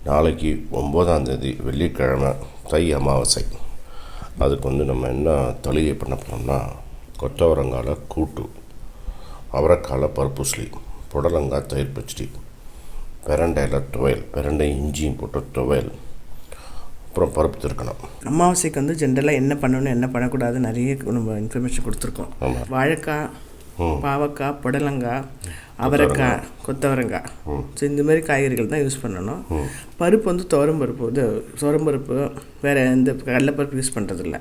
நாளைக்கு 9ஆம் தேதி வெள்ளிக்கிழமை தை அமாவாசை. அதுக்கு நம்ம என்ன தளிகை பண்ண போனோம்னா, கொத்தவரங்காயில் கூட்டு, அவரைக்காயில் பருப்பு உசிலி, புடலங்காய் தயிர் பச்சடி, பிரண்டையில் துவையல், பிரண்டை இஞ்சியும் போட்டு துவையல், அப்புறம் பருப்பு திருக்கணும். அமாவாசைக்கு ஜென்ரலாக என்ன பண்ணணும் என்ன பண்ணக்கூடாது நிறைய நம்ம இன்ஃபர்மேஷன் கொடுத்துருக்கோம். வாழைக்காய், பாவக்காய், புடலங்காய், அவரைக்காய், கொத்தவரங்காய், ஸோ இந்த மாதிரி காய்கறிகள் தான் யூஸ் பண்ணணும். பருப்பு துவரம்பருப்பு, துவரம்பருப்பு வேறு எந்த கடலைப்பருப்பு யூஸ் பண்ணுறதில்ல.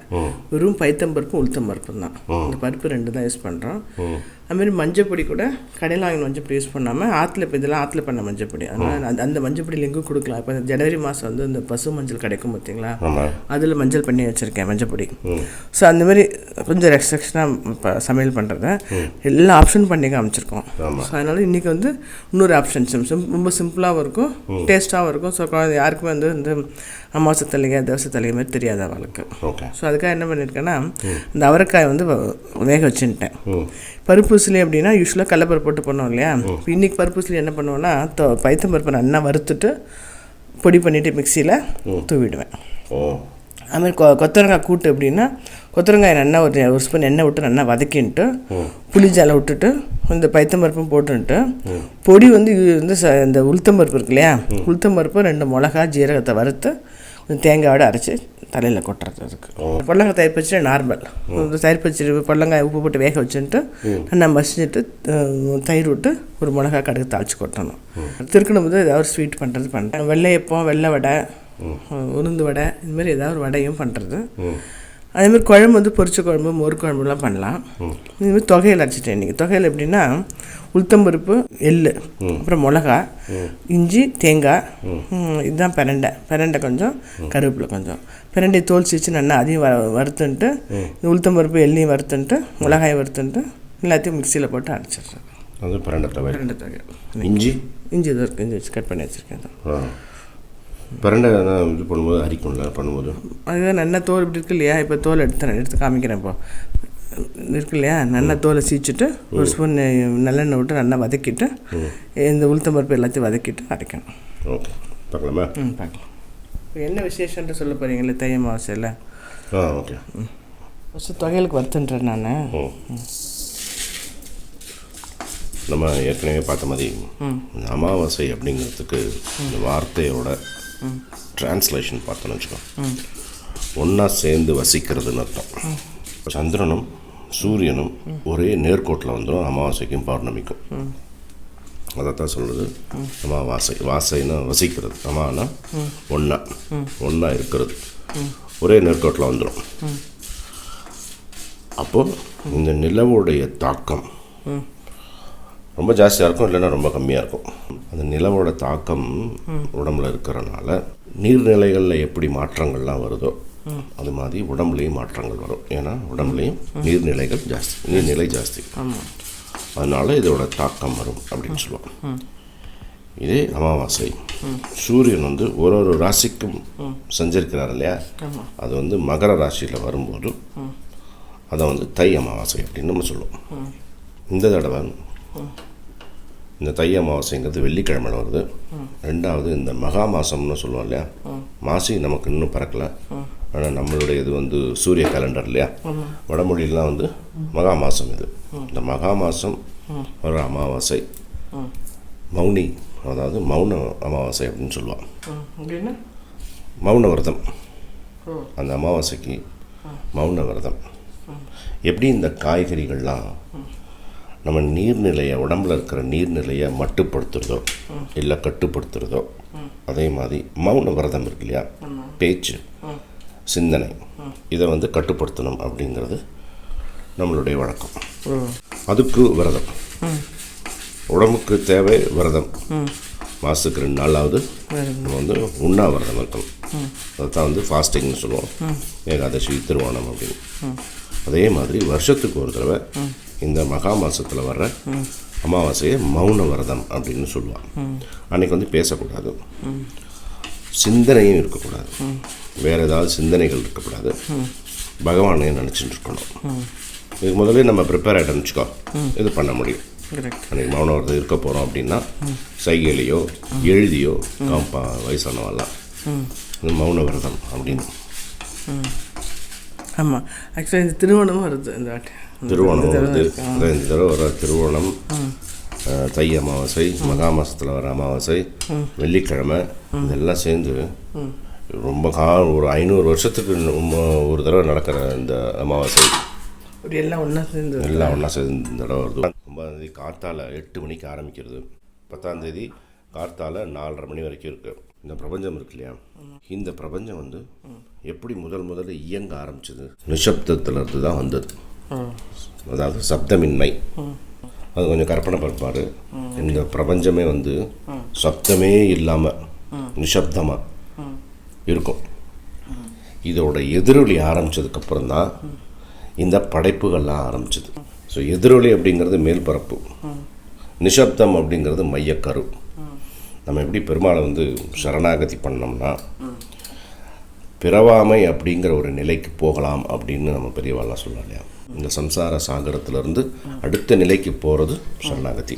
வெறும் பைத்தம்பருப்பும் உளுத்தம்பருப்பும் தான். இந்த பருப்பு 2 தான் யூஸ் பண்ணுறோம். அதுமாரி மஞ்சப்பொடி கூட கடையில் வாங்கின மஞ்சப்பொடி யூஸ் பண்ணாமல் இப்போ இதெல்லாம் ஆற்றுல பண்ண மஞ்சப்பொடி, அதனால் அந்த மஞ்சப்பொடி லிங்கும் கொடுக்கலாம். இப்போ ஜனவரி மாதம் இந்த பசு மஞ்சள் கிடைக்கும் பார்த்தீங்களா, அதில் மஞ்சள் பண்ணி வச்சுருக்கேன் மஞ்சப்பொடி. ஸோ அந்தமாரி கொஞ்சம் ரெஸ்ட்ரிக்ஷனாக இப்போ சமையல் பண்ணுறத எல்லா ஆப்ஷன் பண்ணி காமிச்சிருக்கோம். ஸோ அதனால் இன்றைக்கி இன்னொரு ஆப்ஷன் ரொம்ப சிம்பிளாகவும் இருக்கும், டேஸ்ட்டாகவும் இருக்கும். ஸோ யாருக்குமே இந்த அமாவாசை தளிகை தோசை தளிகை மாதிரி தெரியாது அவளுக்கு. ஸோ அதுக்காக என்ன பண்ணியிருக்கேன்னா, இந்த அவரைக்காய் வேக வச்சுட்டேன். பருப்பு உசிலி அப்படின்னா யூஸ்வலாக கடலைப்பருப்பு போட்டு பண்ணோம் இல்லையா. இப்போ இன்றைக்கி பருப்பு உசிலி என்ன பண்ணுவேன்னா, பைத்தம்பருப்பை நல்லா வறுத்துட்டு பொடி பண்ணிவிட்டு மிக்சியில் தூவிடுவேன். அதுமாதிரி கொத்தவரங்காய் கூட்டு அப்படின்னா, கொத்தவரங்காய் நல்லா ஒரு ஸ்பூன் எண்ணெய் விட்டு நல்லா வதக்கின்ட்டு புளி ஜாலை விட்டுட்டு இந்த பைத்தம்பருப்பும் போட்டுன்ட்டு பொடி இந்த உளுத்தம்பருப்பு இருக்கு இல்லையா, உளுத்தம்பருப்பு 2 மிளகா ஜீரகத்தை வறுத்து தேங்காயோடு அரைச்சி தலையில் கொட்டுறது. அதுக்கு பொடலங்காய் தயிர் பச்சடி நார்மல், தயிர் பச்சடி பொடலங்காய் உப்பு போட்டு வேக வச்சுட்டு நல்லா மசிச்சுட்டு தயிர் விட்டு ஒரு மிளகா கடுகு தாளித்து கொட்டணும். திருக்கணும் போது ஏதாவது ஸ்வீட் பண்ணுறேன். வெள்ளையப்பம், வெள்ளை வடை, உளுந்து வடை, இதுமாதிரி ஏதாவது ஒரு வடையும் பண்ணுறது. அதேமாதிரி குழம்பு பொரிச்ச குழம்பு, மோர் குழம்புலாம் பண்ணலாம். இதுமாதிரி தொகையில் அரைச்சிட்டேன் இன்றைக்கி. தொகையில் எப்படின்னா, உளுத்தம்பருப்பு, எள், அப்புறம் மிளகா, இஞ்சி, தேங்காய், இதுதான் பிரண்டை கொஞ்சம், கருவேப்பிலை கொஞ்சம். பிரண்டையை தோல் சீச்சு நல்லா அதையும் வறுத்துன்ட்டு, இந்த உளுத்தம்பருப்பு எள்ளையும் வறுத்துன்ட்டு, மிளகாயை வறுத்துன்ட்டு எல்லாத்தையும் மிக்சியில் போட்டு அரைச்சிட்றேன். அது பிரண்டை தொகை. இஞ்சி இஞ்சி இருக்குது, இஞ்சி வச்சு கட் பண்ணி வச்சுருக்கேன். பிரண்டை இது பண்ணும்போது அரிக்கும்ல பண்ணும்போது, அதுதான் நல்லா தோல் இப்படி இருக்கு இல்லையா. இப்போ தோல் எடுத்து காமிக்கிறேன். இப்போ இருக்கு இல்லையா, நல்லா தோலை சீச்சிட்டு ஒரு ஸ்பூன் நல்லெண்ணெய் விட்டு நல்லா வதக்கிட்டு இந்த உளுத்தம்பருப்பு எல்லாத்தையும் வதக்கிட்டு அரைக்கணும். ஓகே, பார்க்கலாமா? பார்க்கலாம். இப்போ என்ன விசேஷன்ட்டு சொல்ல போகிறீங்களே தை அமாவாசையில்? ஓகே, ஃபஸ்ட்டு தொகையிலுக்கு வருத்துன்றேன் நான். நம்ம ஏற்கனவே பார்த்த மாதிரி அமாவாசை அப்படிங்கிறதுக்கு இந்த வார்த்தையோட டிரான்ஸ்லேஷன் பார்த்தோன்னு வச்சுக்கோ, ஒன்றா சேர்ந்து வசிக்கிறதுன்னு அர்த்தம். சந்திரனும் சூரியனும் ஒரே நேர்கோட்டில் வந்துடும் அமாவாசைக்கும் பௌர்ணமிக்கும். அதைத்தான் சொல்கிறது அமாவாசை. வாசைன்னா வசிக்கிறது, அமானா ஒன்றா இருக்கிறது, ஒரே நேர்கோட்டில் வந்துடும். அப்போது இந்த நிலவுடைய தாக்கம் ரொம்ப ஜாஸ்தியாக இருக்கும், இல்லைன்னா ரொம்ப கம்மியாக இருக்கும். அந்த நிலவோட தாக்கம் உடம்புல இருக்கிறனால நீர்நிலைகளில் எப்படி மாற்றங்கள்லாம் வருதோ அது மாதிரி உடம்புலேயும் மாற்றங்கள் வரும். ஏன்னா உடம்புலேயும் நீர்நிலை ஜாஸ்தி, அதனால் இதோட தாக்கம் வரும் அப்படின்னு சொல்லுவாங்க. இதே அமாவாசை சூரியன் ஒரு ராசிக்கும் சஞ்சரிக்கிறார் இல்லையா, அது மகர ராசியில் வரும்போது அதை தை அமாவாசை அப்படின்னு நம்ம சொல்லுவோம். இந்த தடவை இந்த தை அமாவாசைங்கிறது வெள்ளிக்கிழமையில் வருது. 2வது இந்த மகா மாதம்னு சொல்லுவோம் இல்லையா, மாசி நமக்கு இன்னும் பறக்கலை, ஆனால் நம்மளுடைய இது சூரிய கேலண்டர் இல்லையா, வடமொழியெலாம் மகா மாதம். இது இந்த மகா மாதம் வர அமாவாசை மௌனி, அதாவது மௌன அமாவாசை அப்படின்னு சொல்லுவாள். மௌன விரதம், அந்த அமாவாசைக்கு மௌன விரதம். எப்படி இந்த காய்கறிகள்லாம் நம்ம நீர்நிலையை, உடம்புல இருக்கிற நீர்நிலையை மட்டுப்படுத்துறதோ இல்லை கட்டுப்படுத்துறதோ, அதே மாதிரி மௌன விரதம் இருக்கு இல்லையா, பேச்சு, சிந்தனை, இதை கட்டுப்படுத்தணும் அப்படிங்கிறது நம்மளுடைய வழக்கம். அதுக்கு விரதம், உடம்புக்கு தேவை விரதம். மாதத்துக்கு 2 நாளாவது நம்ம உண்ணாவிரதம் இருக்கணும். அதுதான் ஃபாஸ்டிங்னு சொல்லுவோம், ஏகாதசி, திருவோணம் அப்படின்னு. அதே மாதிரி வருஷத்துக்கு ஒரு தடவை இந்த மகா மாதத்தில் வர்ற அமாவாசையை மௌன விரதம் அப்படின்னு சொல்லுவாங்க. அன்றைக்கி பேசக்கூடாது, சிந்தனையும் இருக்கக்கூடாது, வேறு ஏதாவது சிந்தனைகள் இருக்கக்கூடாது, பகவானையும் நினச்சிட்டு இருக்கணும். இதுக்கு முதல்ல நம்ம ப்ரிப்பேர் ஆகிட்டோம்னு வச்சுக்கோ, இது பண்ண முடியும். அன்றைக்கி மௌன விரதம் இருக்க போகிறோம் அப்படின்னா சைகையிலையோ எழுதியோ காப்பா வயசானவெல்லாம் இது மௌன விரதம் அப்படின்னு. ஆமாம், ஆக்சுவலாக இந்த திருவோணமும் வருது இந்த வாட்டி. திருவோணம் வருது, இந்த தடவை வர திருவோணம், தை அமாவாசை, மகா மாதத்தில் வர அமாவாசை, வெள்ளிக்கிழமை, இதெல்லாம் சேர்ந்து ரொம்ப ஒரு 500 வருஷத்துக்கு ஒரு தடவை நடக்கிற இந்த அமாவாசை எல்லாம் ஒன்றா சேர்ந்து இந்த தடவை வருது. 9ஆம் தேதி கார்த்தால 8 மணிக்கு ஆரம்பிக்கிறது, 10ஆம் தேதி கார்த்தால 4:30 மணி வரைக்கும் இருக்குது. இந்த பிரபஞ்சம் இருக்கு இல்லையா, இந்த பிரபஞ்சம் வந்து எப்படி முதல்ல இயங்க ஆரம்பிச்சது, நிசப்தத்திலிருந்து தான் வந்தது. அதாவது சப்தமின்மை. அது கொஞ்சம் கற்பனை பார்ப்பார். இந்த பிரபஞ்சமே வந்து சப்தமே இல்லாமல் நிசப்தமாக இருக்கும். இதோட எதிரொலி ஆரம்பித்ததுக்கப்புறம் தான் இந்த படைப்புகள்லாம் ஆரம்பிச்சது. ஸோ எதிரொலி அப்படிங்கிறது மேல்பரப்பு, நிசப்தம் அப்படிங்கிறது மையக்கரு. நம்ம எப்படி பெருமாளை வந்து சரணாகதி பண்ணோம்னா பிறவாமை அப்படிங்கிற ஒரு நிலைக்கு போகலாம் அப்படின்னு நம்ம பெரியவாள்லாம் சொல்லலாம் இல்லையா. இந்த சம்சார சாகரத்திலேருந்து அடுத்த நிலைக்கு போகிறது சரணாகதி.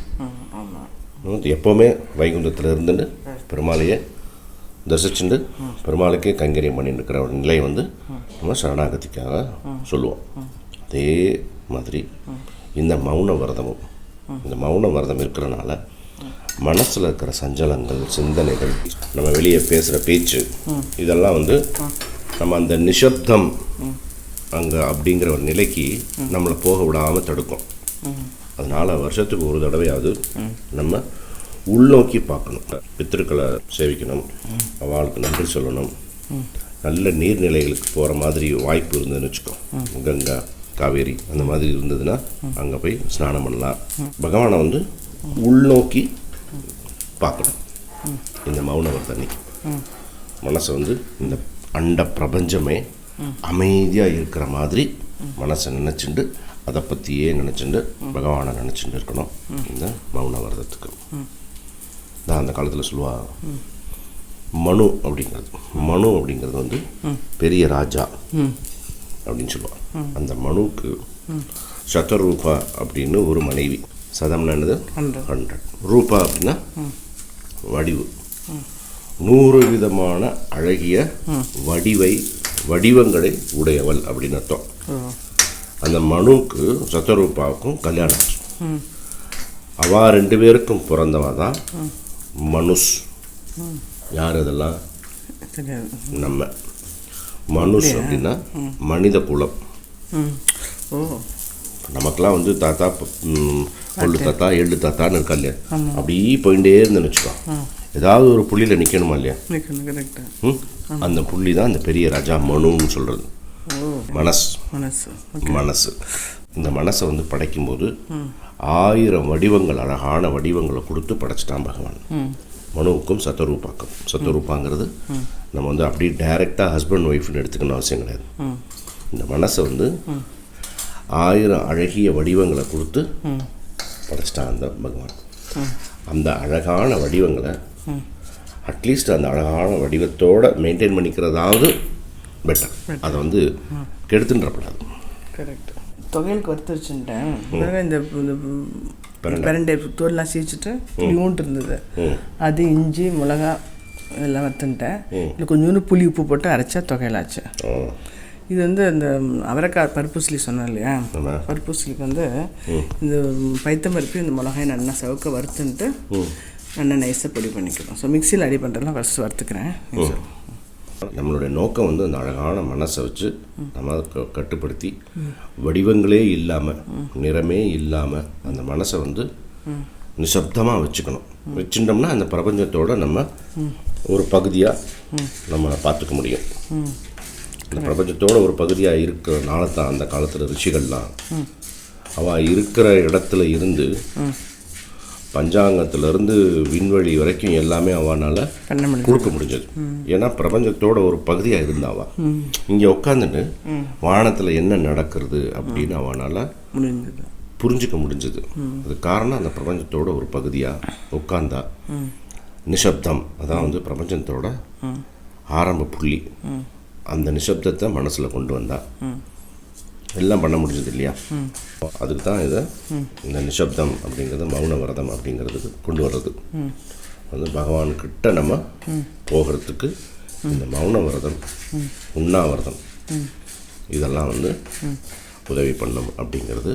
எப்போவுமே வைகுந்தத்தில் இருந்துட்டு பெருமாளையே தரிசிச்சுட்டு பெருமாளுக்கே கைங்கரியம் பண்ணிட்டு இருக்கிற ஒரு நிலை வந்து நம்ம சரணாகதிக்காக சொல்லுவோம். அதே மாதிரி இந்த மௌன விரதமும், இந்த மௌன விரதம் இருக்கிறனால மனசில் இருக்கிற சஞ்சலங்கள், சிந்தனைகள், நம்ம வெளியே பேசுகிற பேச்சு, இதெல்லாம் வந்து நம்ம அந்த நிசப்தம் அங்கே அப்படிங்கிற ஒரு நிலைக்கு நம்மளை போக விடாமல் தடுக்கும். அதனால் வருஷத்துக்கு ஒரு தடவையாவது நம்ம உள்நோக்கி பார்க்கணும். பித்திருக்களை சேவிக்கணும், அவளுக்கு நன்றி சொல்லணும். நல்ல நீர்நிலைகளுக்கு போகிற மாதிரி வாய்ப்பு இருந்ததுன்னு வச்சுக்கோ, கங்கா, காவேரி அந்த மாதிரி இருந்ததுன்னா அங்கே போய் ஸ்நானம் பண்ணலாம். பகவானை வந்து உள்நோக்கி பார்க்கணும். இந்த மௌன விரதம் மனசை வந்து இந்த அண்ட பிரபஞ்சமே அமைதியாக இருக்கிற மாதிரி மனசை நினச்சிண்டு அதை பற்றியே நினச்சிண்டு பகவானை நினச்சிட்டு இருக்கணும். இந்த மௌன விரதத்துக்கு தான் அந்த காலத்தில் சொல்லுவா மனு அப்படிங்கிறது வந்து பெரிய ராஜா அப்படின்னு சொல்லுவாள். அந்த மனுவுக்கு சதரூபா அப்படின்னு ஒரு மனைவி. சதம்னா என்னது? 100. ரூபா அப்படின்னா வடிவு. 100 விதமான அழகிய வடிவங்களை உடையவள் அப்படின்னு அர்த்தம். அந்த மனுவுக்கு சதரூபாவுக்கும் கல்யாணம் ஆச்சு. அவா 2 பேருக்கும் பிறந்தவா தான் மனுஷ். யார் அதெல்லாம்? நம்ம மனுஷ் அப்படின்னா மனித குலம். நமக்கெல்லாம் வந்து தாத்தா, கொள்ளு தாத்தா, எள்ளு தாத்தான்னு இருக்கா இல்லையா, அப்படி போயிட்டே இருந்தேன்னு வச்சுக்கோ, ஏதாவது ஒரு புள்ளியில் நிற்கணுமா இல்லையா, அந்த புள்ளி தான் அந்த பெரிய ராஜா மனுன்னு சொல்கிறது. மனசு. இந்த மனசை வந்து படைக்கும்போது 1000 வடிவங்கள், அழகான வடிவங்களை கொடுத்து படைச்சிட்டான் பகவான். மனுவுக்கும் சத்தரூபாங்கிறது நம்ம வந்து அப்படி டைரெக்டாக ஹஸ்பண்ட் ஒய்ஃப்னு எடுத்துக்கணும் அவசியம் கிடையாது. இந்த மனசை வந்து 1000 அழகிய வடிவங்களை கொடுத்து படைச்சிட்டான் அந்த பகவான். அந்த அழகான வடிவங்களை அட்லீஸ்ட் அந்த அழகான வடிவத்தோடு மெயின்டைன் பண்ணிக்கிறதாவது பெட்டர். அதை வந்து கெடுத்துன்றப்படாது. கரெக்ட். தொகையலுக்கு வறுத்து வச்சுட்டேன். இந்த பிரண்டை தோல்லாம் சீச்சிட்டு புளியூன்ட்டு இருந்தது, அது இஞ்சி மிளகா எல்லாம் வறுத்துட்டேன். இல்லை கொஞ்சோண்டு புளி உப்பு போட்டு அரைச்சா தொகையலாச்சு. இது வந்து இந்த அவரைக்காய் பருப்புசிலி சொன்னேன் இல்லையா, பருப்புசிலிக்கு வந்து இந்த பைத்தம்பருப்பு இந்த மிளகாய் நல்லா சவுக்க வறுத்துன்ட்டு நல்லா நைஸாக பொடி பண்ணிக்கணும். ஸோ மிக்சியில் அடி பண்ணுறதுலாம் ஃபஸ்ட்டு வறுத்துக்கிறேன். நம்மளுடைய நோக்கம் வந்து அந்த அழகான மனசை வச்சு நம்ம அதை கட்டுப்படுத்தி வடிவங்களே இல்லாமல், நிறமே இல்லாமல் அந்த மனசை வந்து நிசப்தமாக வச்சுக்கணும். வச்சுட்டோம்னா அந்த பிரபஞ்சத்தோடு நம்ம ஒரு பகுதியாக நம்ம பார்த்துக்க முடியும். அந்த பிரபஞ்சத்தோட ஒரு பகுதியாக இருக்கிறனால தான் அந்த காலத்தில் ரிஷிகள்லாம் அவள் இருக்கிற இடத்துல இருந்து பஞ்சாங்கத்திலேருந்து விண்வெளி வரைக்கும் எல்லாமே அவனால் கொடுக்க முடிஞ்சது. ஏன்னா பிரபஞ்சத்தோட ஒரு பகுதியாக இருந்தாவா இங்கே உட்காந்துட்டு வானத்தில் என்ன நடக்கிறது அப்படின்னு அவனால் புரிஞ்சிக்க முடிஞ்சது. அது காரணம் அந்த பிரபஞ்சத்தோட ஒரு பகுதியாக உட்காந்தா. நிசப்தம் அதான் வந்து பிரபஞ்சத்தோட ஆரம்ப புள்ளி. அந்த நிசப்தத்தை மனசில் கொண்டு வந்தா எல்லாம் பண்ண முடிஞ்சது இல்லையா? அதுக்கு தான் இதை இந்த நிசப்தம் அப்படிங்கிறது மௌன விரதம் அப்படிங்கிறதுக்கு கொண்டு வர்றது. வந்து பகவான்கிட்ட நம்ம போகிறதுக்கு இந்த மௌன விரதம், உண்ணாவிரதம் இதெல்லாம் வந்து உதவி பண்ணும் அப்படிங்கிறது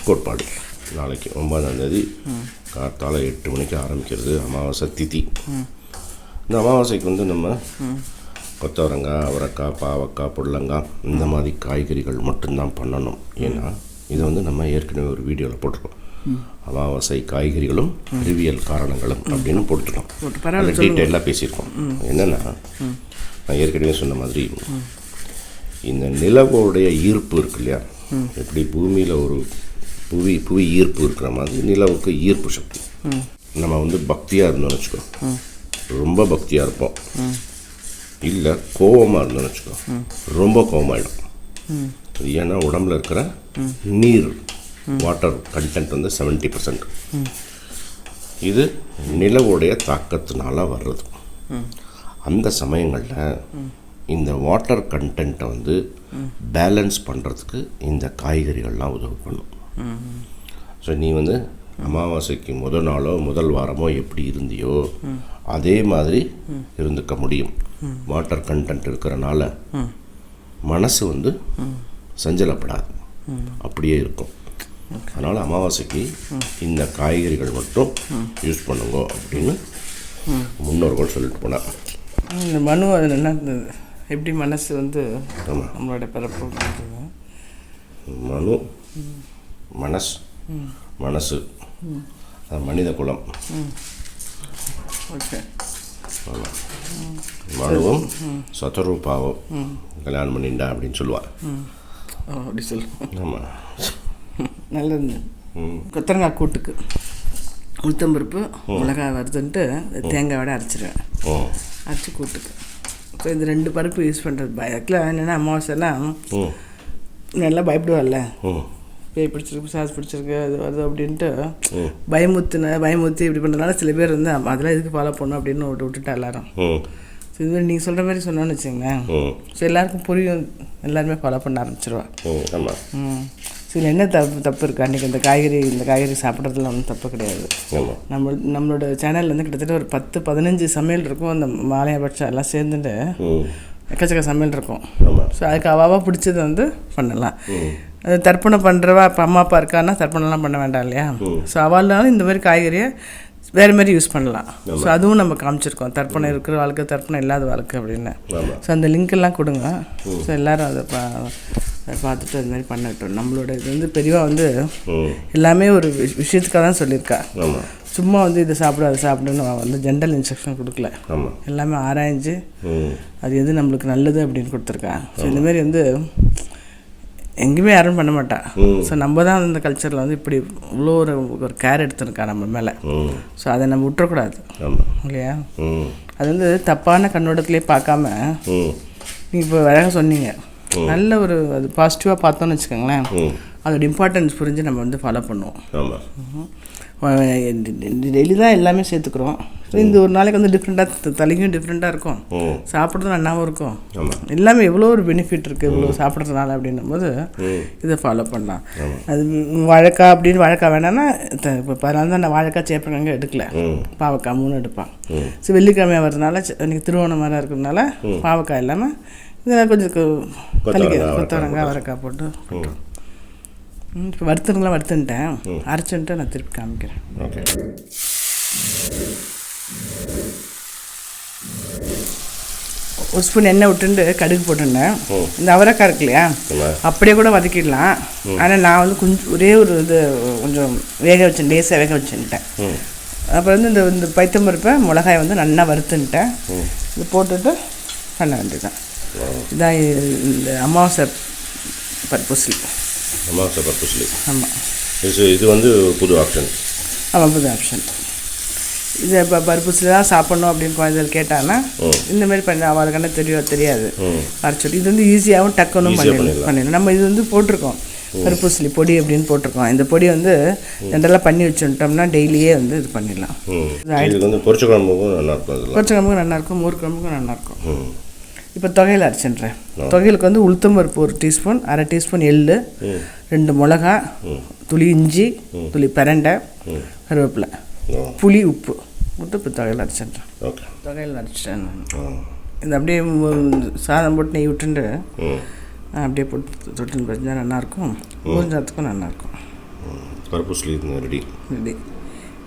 கோட்பாடு. நாளைக்கு 9ஆம் தேதி காத்தால 8 மணிக்கு ஆரம்பிக்கிறது அமாவாசை திதி. இந்த அமாவாசைக்கு வந்து நம்ம கொத்தவரங்காய், அவரக்காய், பாவக்காய், புடலங்காய் இந்த மாதிரி காய்கறிகள் மட்டும்தான் பண்ணணும். ஏன்னா இதை வந்து நம்ம ஏற்கனவே ஒரு வீடியோவில் போட்டிருக்கோம். அமாவாசை காய்கறிகளும் அறிவியல் காரணங்களும் அப்படின்னு போட்டுட்டோம். அதில் டீட்டெயிலாக பேசியிருக்கோம். என்னென்னா நான் ஏற்கனவே சொன்ன மாதிரி இந்த நிலவோடைய ஈர்ப்பு இருக்கு இல்லையா? எப்படி பூமியில் ஒரு புவி ஈர்ப்பு இருக்கிற மாதிரி நிலவுக்கு ஈர்ப்பு சக்தி. நம்ம வந்து பக்தியாக இருந்தோம்னு வச்சுக்கோ, ரொம்ப பக்தியாக இருப்போம். இல்லை கோபமாக இருந்தோம்னு வச்சுக்கோ, ரொம்ப கோபமாயிடும். ஏன்னா உடம்புல இருக்கிற நீர் வாட்டர் கண்டென்ட் வந்து 70%. இது நிலவுடைய தாக்கத்தினால வர்றது. அந்த சமயங்களில் இந்த வாட்டர் கண்டென்ட்டை வந்து பேலன்ஸ் பண்ணுறதுக்கு இந்த காய்கறிகள்லாம் உதவி பண்ணும். ஸோ நீ வந்து அமாவாசைக்கு முதல் நாளோ முதல் வாரமோ எப்படி இருந்தியோ அதே மாதிரி இருந்துக்க முடியும். வாட்டர் கண்டென்ட் இருக்கிறனால மனசு வந்து சஞ்சலப்படாது, அப்படியே இருக்கும். அதனால் அமாவாசைக்கு இந்த காய்கறிகள் மட்டும் யூஸ் பண்ணுங்க அப்படின்னு முன்னோர்கள் சொல்லிட்டு போனார். இந்த மனு அதில் என்ன இருந்தது, எப்படி மனசு வந்து நம்மளோட பிறப்பு மனு மனசு மனித குலம். ஓகே. மனுவும் சதரூபாவும் கல்யாணம் பண்ணிண்டா அப்படின்னு சொல்லுவாள். அப்படி சொல்லு. ஆமாம், நல்லது. கொத்தரங்காய் கூட்டுக்கு உளுத்தம்பருப்பு மிளகாய் வறுத்துன்ட்டு தேங்காய் வடை அரைச்சிடுவேன். அரைச்சி கூட்டுக்கு. ஸோ இந்த 2 பருப்பு யூஸ் பண்ணுறது பயத்தில் என்னென்னா அமாவாசைலாம் நல்லா பயப்படுவாள்ல, பேய் பிடிச்சிருக்கு, சாஸ் பிடிச்சிருக்கு, அது வருது அப்படின்ட்டு பயமுத்தி இப்படி பண்ணுறதுனால சில பேர் வந்து அதெல்லாம் இதுக்கு ஃபாலோ பண்ணணும் அப்படின்னு விட்டுட்டா எல்லாரும். ஸோ இது மாதிரி நீங்கள் சொல்கிற மாதிரி சொன்னோன்னு வச்சுங்களேன், ஸோ எல்லாருக்கும் புரியும், எல்லாருமே ஃபாலோ பண்ண ஆரம்பிச்சிருவா. ஸோ இதில் என்ன தப்பு இருக்குது? அன்றைக்கி இந்த காய்கறி சாப்பிட்றதுல ஒன்றும் தப்பு கிடையாது. நம்மளோட சேனலில் வந்து கிட்டத்தட்ட ஒரு 10-15 சமையல் இருக்கும். அந்த மாலையபட்சம் எல்லாம் சேர்ந்துட்டு எக்கச்சக்க சமையல் இருக்கும். ஸோ அதுக்கு அவாவா பிடிச்சது வந்து பண்ணலாம். அது தர்ப்பணம் பண்ணுறவா இப்போ அம்மா அப்பா இருக்கான்னா தர்ப்பணம்லாம் பண்ண வேண்டாம் இல்லையா? ஸோ அவள்னாலும் இந்த மாதிரி காய்கறியை வேறு மாதிரி யூஸ் பண்ணலாம். ஸோ அதுவும் நம்ம காமிச்சிருக்கோம், தர்ப்பணம் இருக்கிற வாழ்க்கை, தர்ப்பணம் இல்லாத வாழ்க்கை அப்படின்னு. ஸோ அந்த லிங்க்கெல்லாம் கொடுங்க. ஸோ எல்லோரும் அதை பார்த்துட்டு அது மாதிரி பண்ணட்டும். நம்மளோட இது வந்து பெரியவா வந்து எல்லாமே ஒரு விஷயத்துக்காக தான் சொல்லியிருக்கா. சும்மா வந்து இதை சாப்பிடு அதை சாப்பிடுன்னு வந்து ஜென்ரல் இன்ஸ்ட்ரக்ஷன் கொடுக்கல. எல்லாமே ஆராய்ஞ்சு அது எது நம்மளுக்கு நல்லது அப்படின்னு கொடுத்துருக்கா. ஸோ இந்தமாரி வந்து எங்கேயுமே யாரும் பண்ண மாட்டா. ஸோ நம்ம தான் இந்த கல்ச்சரில் வந்து இப்படி இவ்வளோ ஒரு கேர் எடுத்துருக்கா நம்ம மேலே. ஸோ அதை நம்ம விட்டுறக்கூடாது இல்லையா? அது வந்து தப்பான கண்ணோட்டத்திலே பார்க்காம நீங்கள் இப்போ அழகாக சொன்னீங்க, நல்ல ஒரு அது பாசிட்டிவாக பார்த்தோன்னு வச்சுக்கோங்களேன், அதோட இம்பார்ட்டன்ஸ் புரிஞ்சு நம்ம வந்து ஃபாலோ பண்ணுவோம். டெய்லி தான் எல்லாமே சேர்த்துக்கிறோம். ஸோ இந்த ஒரு நாளைக்கு வந்து டிஃப்ரெண்ட்டாக தலைக்கும் டிஃப்ரெண்ட்டாக இருக்கும், சாப்பிட்றதும் நல்லாவும் இருக்கும். எல்லாமே எவ்வளோ ஒரு பெனிஃபிட் இருக்குது இவ்வளோ சாப்பிட்றதுனால அப்படின்னும் போது இதை ஃபாலோ பண்ணலாம். அது வாழைக்காய் அப்படின்னு வாழைக்காய் வேணான்னா இப்போ அதனால தான் நான் வாழைக்காய் சேப்பங்கிழங்கு எடுக்கல, பாவக்காய் 3 எடுப்பான். ஸோ வெள்ளிக்கிழமையாக வரதுனால இன்றைக்கி திருவோணம் மாதிரி இருக்கிறதுனால பாவக்காய் இல்லாமல் இதெல்லாம் கொஞ்சம் கொத்தவரங்காய் அவரைக்காய் போட்டு இப்போ வறுத்துங்களாம் வறுத்துன்ட்டேன், அரைச்சுன்ட்டு நான் திருப்பி காமிக்கிறேன். ஓகே. ஒரு ஸ்பூன் எண்ணெய் விட்டுண்டு கடுகு போட்டுருந்தேன். இந்த அவரைக்காய் இருக்கு இல்லையா, அப்படியே கூட வதக்கிடலாம். ஆனால் நான் வந்து ஒரே ஒரு இது கொஞ்சம் லேசாக வேக வச்சுட்டேன். அப்புறம் வந்து இந்த பைத்தம்பருப்பை மிளகாயை வந்து நல்லா வறுத்துன்ட்டேன். இது போட்டுட்டு பண்ண வேண்டியதுதான். இதான் இந்த அமாவாசை பர்பஸ்லி. ஆமாம், இது வந்து புது ஆப்ஷன். ஆமாம், புது ஆப்ஷன். இதை இப்போ பர்பஸ்லி தான் சாப்பிட்ணும் அப்படின்னு குழந்தைகள் கேட்டாங்கன்னா இந்தமாரி பண்ண அவளுக்கான தெரியாது அரைச்சிட்டு இது வந்து ஈஸியாகவும் டக்குன்னு பண்ணிடலாம். நம்ம இது வந்து போட்டிருக்கோம் பர்பஸ்லி பொடி அப்படின்னு போட்டிருக்கோம். இந்த பொடி வந்து ஜென்ரலாக பண்ணி வச்சுட்டோம்னா டெய்லியே வந்து இது பண்ணிடலாம். பொரிச்ச குழம்புக்கும் நல்லாயிருக்கும், மோர் குழம்புக்கும் நல்லாயிருக்கும். இப்போ தொகையில் அரைச்சிடுறேன். தொகையிலுக்கு வந்து உளுத்தம்பருப்பு 1 டீஸ்பூன், 1/2 டீஸ்பூன் எள்ளு, 2 மிளகா, துளி இஞ்சி, துளி பிரண்டை, கருவேப்பிலை, புளி, உப்பு போட்டு இப்போ தொகையில் அரைச்சிடுறேன். தொகையில் அரைச்சிட்டேன். இந்த அப்படியே சாதம் போட்டு நெய் விட்டுட்டு அப்படியே போட்டு தொட்டுன்னு பார்த்தா நல்லாயிருக்கும். ஊஞ்சத்துக்கும் நல்லாயிருக்கும். பருப்பு ரெடி ரெடி.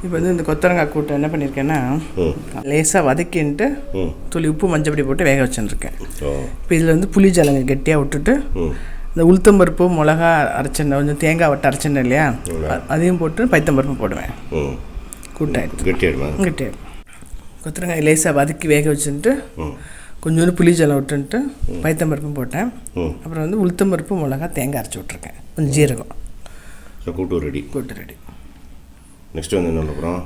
இப்போ வந்து இந்த கொத்தரங்காய் கூட்டு என்ன பண்ணியிருக்கேன்னா லேசாக வதக்கின்ட்டு துளி உப்பு மஞ்சப்பொடி போட்டு வேக வச்சுருக்கேன். இப்போ இதில் வந்து புளி ஜலங்க கெட்டியாக விட்டுட்டு இந்த உளுத்தம்பருப்பு மிளகா அரைச்செண்ணெய் கொஞ்சம் தேங்காய் வட்டை அரைச்செண்ணெய் இல்லையா அதையும் போட்டு பைத்தம்பருப்பு போடுவேன். கூட்டாயிடுச்சு கெட்டியாயிடும். கொத்தரங்காய் லேசாக வதக்கி வேக வச்சுட்டு கொஞ்சோண்டு புளி ஜலம் விட்டுன்ட்டு பைத்தம்பருப்பும் போட்டேன். அப்புறம் வந்து உளுத்தம்பருப்பு மிளகா தேங்காய் அரைச்சி விட்ருக்கேன். கொஞ்சம் ஜீரகம். கூட்டு ரெடி. நெக்ஸ்ட் வந்து என்ன அப்புறம்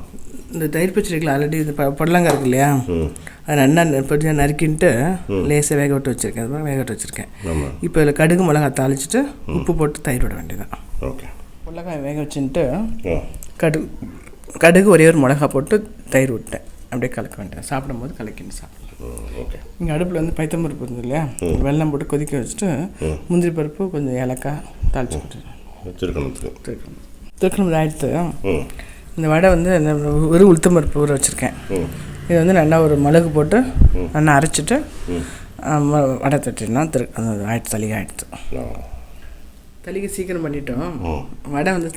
இந்த தயிர் பச்சடிகள் ஆல்ரெடி இந்த பொடலங்காய் இருக்கு இல்லையா அதை நல்லா பொடியாக நறுக்கின்ட்டு லேசாக வேக விட்டு வச்சுருக்கேன். அது வேக விட்டு வச்சுருக்கேன். இப்போ இதில் கடுகு மிளகா தாளிச்சிட்டு உப்பு போட்டு தயிர் விட வேண்டியதான். பொடலங்காய் வேக வச்சுட்டு கடுகு ஒரே ஒரு மிளகா போட்டு தயிர் விட்டேன். அப்படியே கலக்க வேண்டியது. சாப்பிடும்போது கலக்கின்னு சாப்பிடலாம். இங்கே அடுப்பில் வந்து பைத்தம்பருப்பு இருந்தது இல்லையா வெல்லம் போட்டு கொதிக்க வச்சுட்டு முந்திரி பருப்பு கொஞ்சம் ஏலக்காய் தாளிச்சு விட்டு திருக்கணும் ஆயிடுத்து. இந்த வடை வந்து ஒரு உளுத்தம்பருப்பு ஊற வச்சுருக்கேன். இது வந்து நல்லா ஒரு மிளகு போட்டு நல்லா அரைச்சிட்டு வடை தட்டினா அந்த ஆயிடுச்சு. தளிகை ஆயிடுச்சு. தளிகை சீக்கிரம் பண்ணிட்டோம். வடை வந்து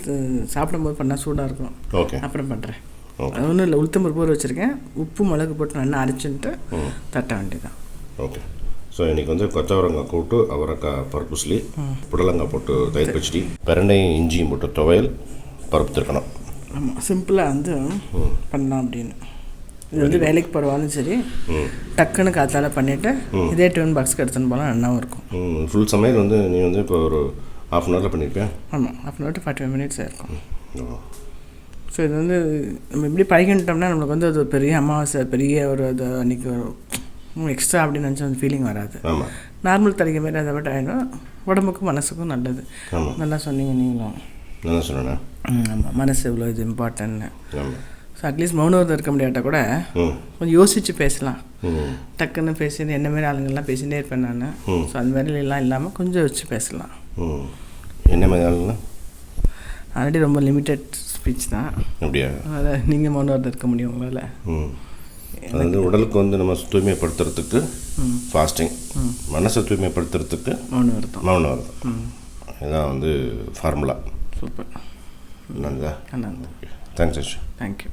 சாப்பிடும்போது பண்ணால் சூடாக இருக்கும். அப்புறம் பண்ணுறேன். அது ஒன்றும் இல்லை. உளுத்தம்பருப்பு ஊற வச்சுருக்கேன். உப்பு மிளகு போட்டு நல்லா அரைச்சிட்டு தட்ட வேண்டியதான். ஸோ இன்றைக்கி வந்து கொத்தவரங்காய் கூட்டு, அவரக்காய் பருப்பு, புடலங்காய் போட்டு தயிர் பச்சடி, பிரண்டையும் இஞ்சியும் போட்டு துவையல், பருப்பு திருக்கணும். ஆமாம், சிம்பிளாக வந்து பண்ணலாம் அப்படின்னு. இது வந்து வேலைக்கு போகிறவாலும் சரி டக்குன்னு காத்தால பண்ணிவிட்டு இதே டிஃபன் பாக்ஸ்க்கு எடுத்துன்னு போகலாம். நல்லாவும் இருக்கும். ஃபுல் சமையல் வந்து நீ வந்து இப்போ ஒரு 1/2 hour பண்ணியிருப்பேன். ஆமாம், 1/2 hour to 45 minutes இருக்கும். ஸோ இது வந்து நம்ம எப்படி பழகிட்டோம்னா நம்மளுக்கு வந்து அது பெரிய அமாவாசை பெரிய ஒரு அது அன்றைக்கி எக்ஸ்ட்ரா அப்படின்னு நினச்சா அந்த ஃபீலிங் வராது. நார்மல் தலிகை மாரி அதை விட்டு ஆகிடும். உடம்புக்கும் மனசுக்கும் நல்லது. நல்லா சொன்னீங்க நீங்களும். நல்லா சொன்னேன். ஆமாம், மனசு இவ்வளோ இது இம்பார்ட்டன்ட்னு. ஸோ அட்லீஸ்ட் மௌனவரதம் இருக்க முடியாட்டா கூட கொஞ்சம் யோசித்து பேசலாம். டக்குன்னு பேசிட்டு என்ன மாரி ஆளுங்கள்லாம் பேசிகிட்டே இருப்பேன் நான். ஸோ அந்த மாதிரிலாம் இல்லாமல் கொஞ்சம் வச்சு பேசலாம். என்ன மாதிரி ஆளுங்கண்ணா? ஆல்ரெடி ரொம்ப லிமிட்டட் ஸ்பீச் தான். அப்படியா? அதை நீங்கள் மௌனவரதம் இருக்க முடியும் உங்களால். அதாவது உடலுக்கு வந்து நம்ம தூய்மைப்படுத்துறதுக்கு ஃபாஸ்டிங், மனசை தூய்மைப்படுத்துறதுக்கு மௌனவரதம். இதுதான் வந்து ஃபார்முலா. சூப்பர். நன்றா. தேங்க்ஸ். தேங்க்யூ.